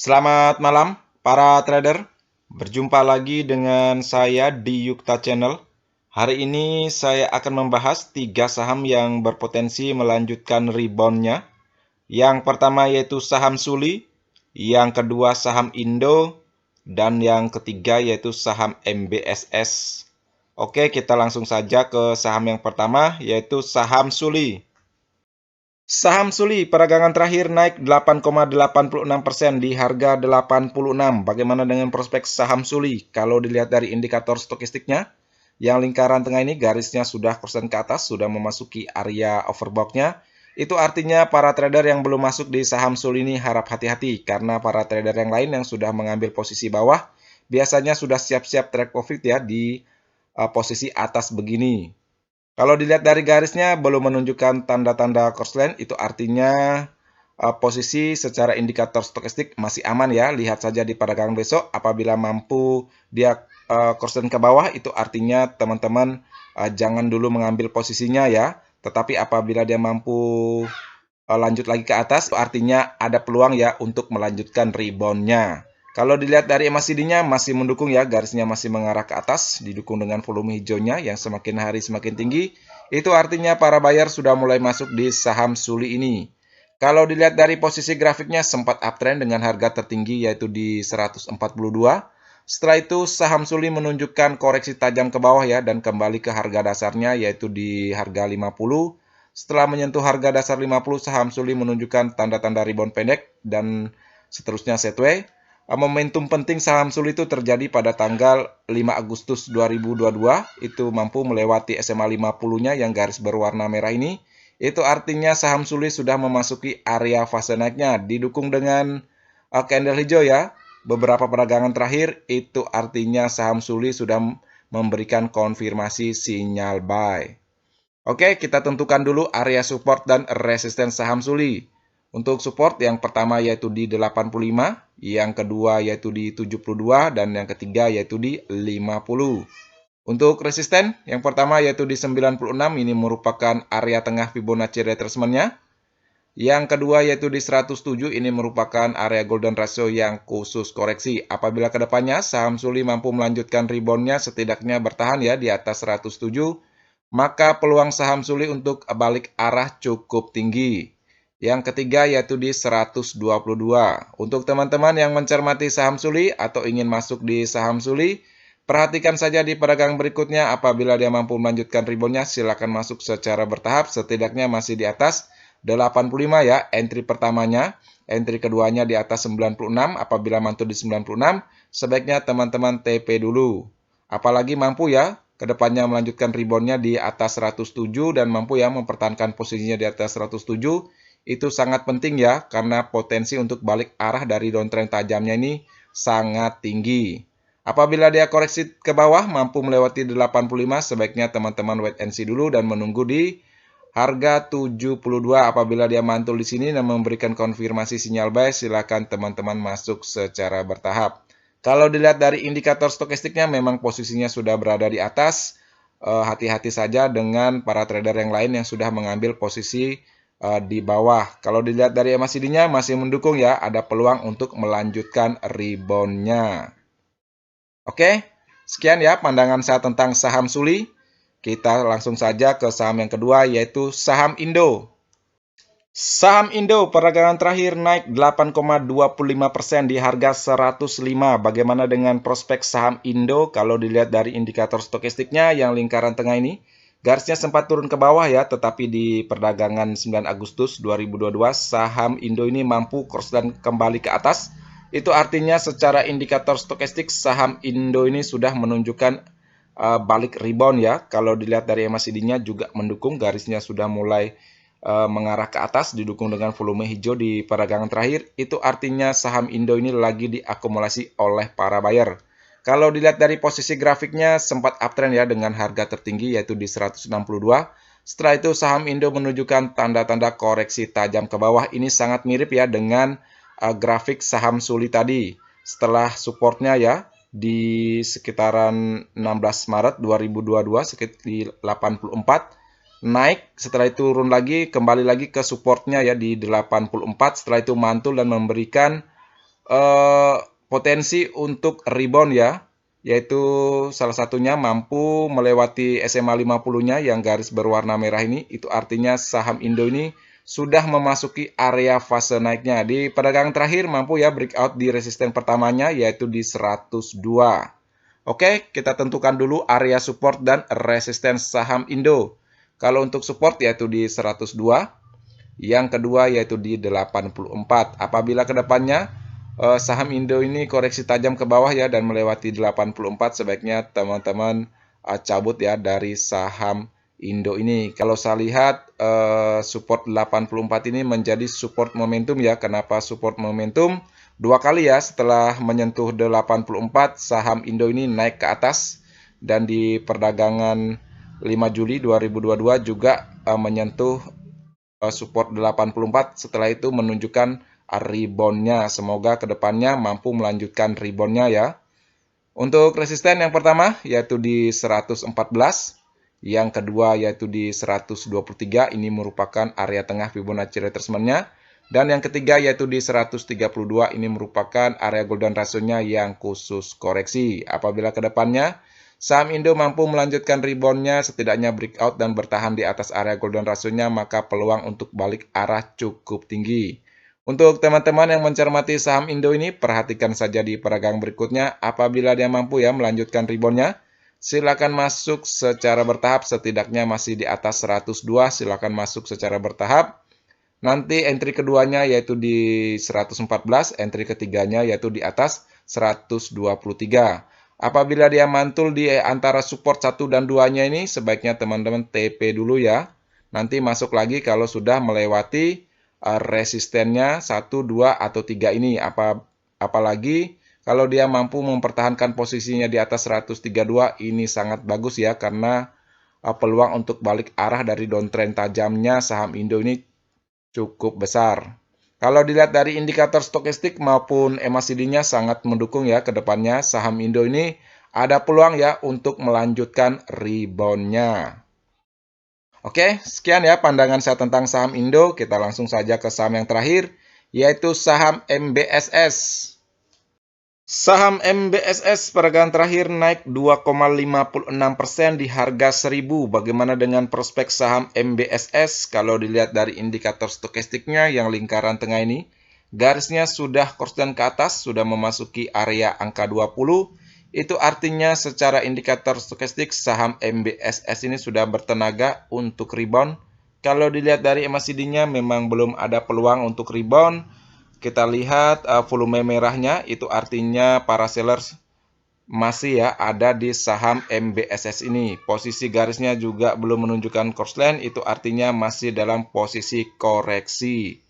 Selamat malam, para trader. Berjumpa lagi dengan saya di Yukta Channel. Hari ini saya akan membahas 3 saham yang berpotensi melanjutkan reboundnya. Yang pertama yaitu saham Suli, yang kedua saham Indo, dan yang ketiga yaitu saham MBSS. Oke, kita langsung saja ke saham yang pertama, yaitu saham Suli. Saham Suli peragangan terakhir naik 8,86% di harga 86. Bagaimana dengan prospek saham Suli? Kalau dilihat dari indikator stokistiknya, yang lingkaran tengah ini garisnya sudah kursen ke atas, sudah memasuki area overbought-nya. Itu artinya para trader yang belum masuk di saham Suli ini harap hati-hati, karena para trader yang lain yang sudah mengambil posisi bawah, biasanya sudah siap-siap take profit ya di posisi atas begini. Kalau dilihat dari garisnya belum menunjukkan tanda-tanda crossline, itu artinya posisi secara indikator stokastik masih aman ya. Lihat saja di perdagangan besok, apabila mampu dia crossline ke bawah, itu artinya teman-teman jangan dulu mengambil posisinya ya. Tetapi apabila dia mampu lanjut lagi ke atas, itu artinya ada peluang ya untuk melanjutkan reboundnya. Kalau dilihat dari MACD-nya masih mendukung ya, garisnya masih mengarah ke atas, didukung dengan volume hijaunya yang semakin hari semakin tinggi. Itu artinya para buyer sudah mulai masuk di saham Suli ini. Kalau dilihat dari posisi grafiknya sempat uptrend dengan harga tertinggi yaitu di 142. Setelah itu saham Suli menunjukkan koreksi tajam ke bawah ya dan kembali ke harga dasarnya yaitu di harga 50. Setelah menyentuh harga dasar 50, saham Suli menunjukkan tanda-tanda rebound pendek dan seterusnya sideways. Momentum penting saham Suli itu terjadi pada tanggal 5 Agustus 2022, itu mampu melewati SMA 50-nya yang garis berwarna merah ini. Itu artinya saham Suli sudah memasuki area fase naiknya, didukung dengan candle hijau ya. Beberapa perdagangan terakhir, itu artinya saham Suli sudah memberikan konfirmasi sinyal buy. Oke, kita tentukan dulu area support dan resisten saham Suli. Untuk support yang pertama yaitu di 85, yang kedua yaitu di 72, dan yang ketiga yaitu di 50. Untuk resisten, yang pertama yaitu di 96, ini merupakan area tengah Fibonacci retracement-nya. Yang kedua yaitu di 107, ini merupakan area golden ratio yang khusus koreksi. Apabila kedepannya saham Suli mampu melanjutkan rebound-nya setidaknya bertahan ya di atas 107, maka peluang saham Suli untuk balik arah cukup tinggi. Yang ketiga yaitu di 122. Untuk teman-teman yang mencermati saham Suli atau ingin masuk di saham Suli, perhatikan saja di perdagangan berikutnya. Apabila dia mampu melanjutkan reboundnya, silakan masuk secara bertahap, setidaknya masih di atas 85 ya, entry pertamanya. Entry keduanya di atas 96, apabila mantul di 96, sebaiknya teman-teman TP dulu. Apalagi mampu ya, kedepannya melanjutkan reboundnya di atas 107 dan mampu ya mempertahankan posisinya di atas 107, itu sangat penting ya, karena potensi untuk balik arah dari downtrend tajamnya ini sangat tinggi. Apabila dia koreksi ke bawah mampu melewati 85, sebaiknya teman-teman wait and see dulu dan menunggu di harga 72. Apabila dia mantul di sini dan memberikan konfirmasi sinyal buy, silakan teman-teman masuk secara bertahap. Kalau dilihat dari indikator stokastiknya memang posisinya sudah berada di atas. Hati-hati saja dengan para trader yang lain yang sudah mengambil posisi di bawah. Kalau dilihat dari MACD-nya masih mendukung ya, ada peluang untuk melanjutkan rebound-nya. Oke, sekian ya pandangan saya tentang saham Suli. Kita langsung saja ke saham yang kedua yaitu saham Indo. Saham Indo perdagangan terakhir naik 8,25% di harga 105. Bagaimana dengan prospek saham Indo kalau dilihat dari indikator stokastiknya yang lingkaran tengah ini? Garisnya sempat turun ke bawah ya, tetapi di perdagangan 9 Agustus 2022 saham Indo ini mampu cross dan kembali ke atas. Itu artinya secara indikator stokastik saham Indo ini sudah menunjukkan balik rebound ya. Kalau dilihat dari MACD-nya juga mendukung, garisnya sudah mulai mengarah ke atas didukung dengan volume hijau di perdagangan terakhir. Itu artinya saham Indo ini lagi diakumulasi oleh para buyer. Kalau dilihat dari posisi grafiknya sempat uptrend ya dengan harga tertinggi yaitu di 162. Setelah itu saham Indo menunjukkan tanda-tanda koreksi tajam ke bawah. Ini sangat mirip ya dengan grafik saham Suli tadi. Setelah supportnya ya di sekitaran 16 Maret 2022 sekitar di 84, naik, setelah itu turun lagi, kembali lagi ke supportnya ya di 84, setelah itu mantul dan memberikan eh, potensi untuk rebound ya, yaitu salah satunya mampu melewati SMA 50-nya yang garis berwarna merah ini. Itu artinya saham Indo ini sudah memasuki area fase naiknya. Di perdagangan terakhir mampu ya breakout di resisten pertamanya yaitu di 102. Oke, kita tentukan dulu area support dan resisten saham Indo. Kalau untuk support yaitu di 102, yang kedua yaitu di 84. Apabila kedepannya saham Indo ini koreksi tajam ke bawah ya dan melewati 84, sebaiknya teman-teman cabut ya dari saham Indo ini. Kalau saya lihat support 84 ini menjadi support momentum ya. Kenapa support momentum? Dua kali ya setelah menyentuh 84, saham Indo ini naik ke atas dan di perdagangan 5 Juli 2022 juga menyentuh support 84, setelah itu menunjukkan reboundnya. Semoga kedepannya mampu melanjutkan reboundnya ya. Untuk resisten yang pertama yaitu di 114, yang kedua yaitu di 123, ini merupakan area tengah Fibonacci retracement-nya. Dan yang ketiga yaitu di 132, ini merupakan area golden ratio-nya yang khusus koreksi. Apabila kedepannya saham Indo mampu melanjutkan rebound-nya, setidaknya breakout dan bertahan di atas area golden ratio-nya, maka peluang untuk balik arah cukup tinggi. Untuk teman-teman yang mencermati saham Indo ini, perhatikan saja di perdagangan berikutnya. Apabila dia mampu ya melanjutkan rebound-nya, silakan masuk secara bertahap, setidaknya masih di atas 102, silakan masuk secara bertahap. Nanti entry keduanya yaitu di 114, entry ketiganya yaitu di atas 123. Apabila dia mantul di antara support 1 dan 2-nya ini, sebaiknya teman-teman TP dulu ya. Nanti masuk lagi kalau sudah melewati resistennya 1, 2, atau 3 ini. Apalagi kalau dia mampu mempertahankan posisinya di atas 132, ini sangat bagus ya, karena peluang untuk balik arah dari downtrend tajamnya saham Indo ini cukup besar. Kalau dilihat dari indikator stokastik maupun MACD-nya sangat mendukung ya ke depannya saham Indo ini ada peluang ya untuk melanjutkan rebound-nya. Oke, sekian ya pandangan saya tentang saham Indo. Kita langsung saja ke saham yang terakhir, yaitu saham MBSS. Saham MBSS perdagangan terakhir naik 2,56% di harga 1000. Bagaimana dengan prospek saham MBSS? Kalau dilihat dari indikator stokastiknya yang lingkaran tengah ini, garisnya sudah konstan ke atas, sudah memasuki area angka 20. Itu artinya secara indikator stokastik saham MBSS ini sudah bertenaga untuk rebound. Kalau dilihat dari MACD-nya memang belum ada peluang untuk rebound. Kita lihat volume merahnya, itu artinya para sellers masih ya ada di saham MBSS ini. Posisi garisnya juga belum menunjukkan crossline, itu artinya masih dalam posisi koreksi.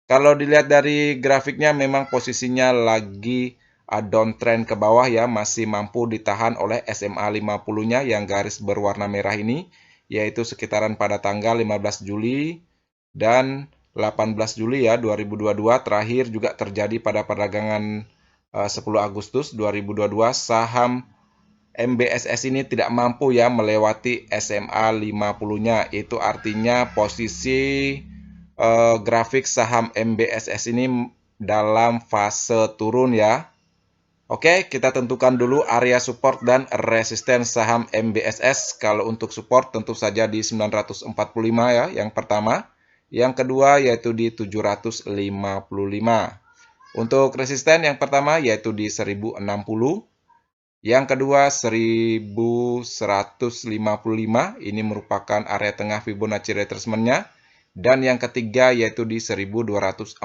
Kalau dilihat dari grafiknya memang posisinya lagi downtrend ke bawah ya, masih mampu ditahan oleh SMA 50-nya yang garis berwarna merah ini, yaitu sekitaran pada tanggal 15 Juli dan 18 Juli ya 2022. Terakhir juga terjadi pada perdagangan 10 Agustus 2022, saham MBSS ini tidak mampu ya melewati SMA 50-nya. Itu artinya posisi grafik saham MBSS ini dalam fase turun ya. Oke, kita tentukan dulu area support dan resisten saham MBSS. Kalau untuk support tentu saja di 945 ya, yang pertama. Yang kedua yaitu di 755. Untuk resisten yang pertama yaitu di 1060. Yang kedua 1155. Ini merupakan area tengah Fibonacci retracement-nya. Dan yang ketiga yaitu di 1245.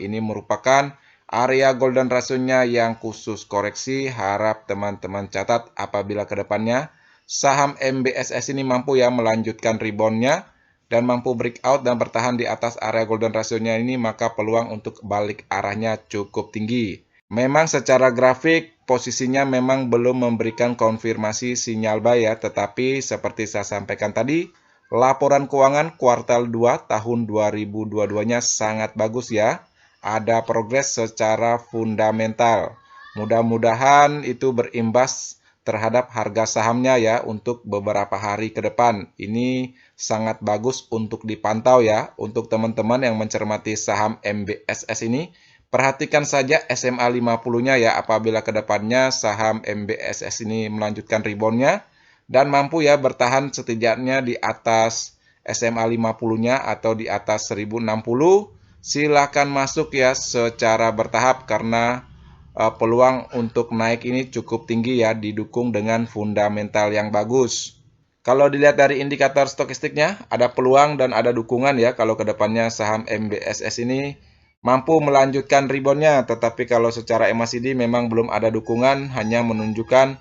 Ini merupakan area golden ratio-nya yang khusus koreksi. Harap teman-teman catat apabila kedepannya saham MBSS ini mampu ya melanjutkan rebound-nya dan mampu breakout dan bertahan di atas area golden ratio-nya ini, maka peluang untuk balik arahnya cukup tinggi. Memang secara grafik posisinya memang belum memberikan konfirmasi sinyal buy ya, tetapi seperti saya sampaikan tadi, laporan keuangan kuartal 2 tahun 2022-nya sangat bagus ya. Ada progres secara fundamental. Mudah-mudahan itu berimbas terhadap harga sahamnya ya untuk beberapa hari ke depan. Ini sangat bagus untuk dipantau ya untuk teman-teman yang mencermati saham MBSS ini. Perhatikan saja SMA 50-nya ya apabila kedepannya saham MBSS ini melanjutkan reboundnya dan mampu ya bertahan setidaknya di atas SMA 50-nya atau di atas 1060. Silakan masuk ya secara bertahap karena peluang untuk naik ini cukup tinggi ya, didukung dengan fundamental yang bagus. Kalau dilihat dari indikator stokastiknya, ada peluang dan ada dukungan ya kalau kedepannya saham MBSS ini mampu melanjutkan reboundnya, tetapi kalau secara MACD memang belum ada dukungan, hanya menunjukkan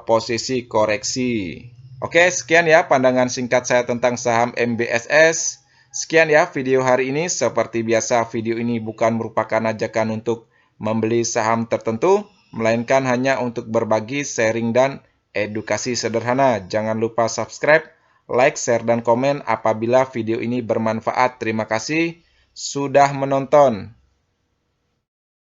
posisi koreksi. Oke, sekian ya pandangan singkat saya tentang saham MBSS. Sekian ya video hari ini. Seperti biasa, video ini bukan merupakan ajakan untuk membeli saham tertentu, melainkan hanya untuk berbagi, sharing, dan edukasi sederhana. Jangan lupa subscribe, like, share, dan komen apabila video ini bermanfaat. Terima kasih sudah menonton.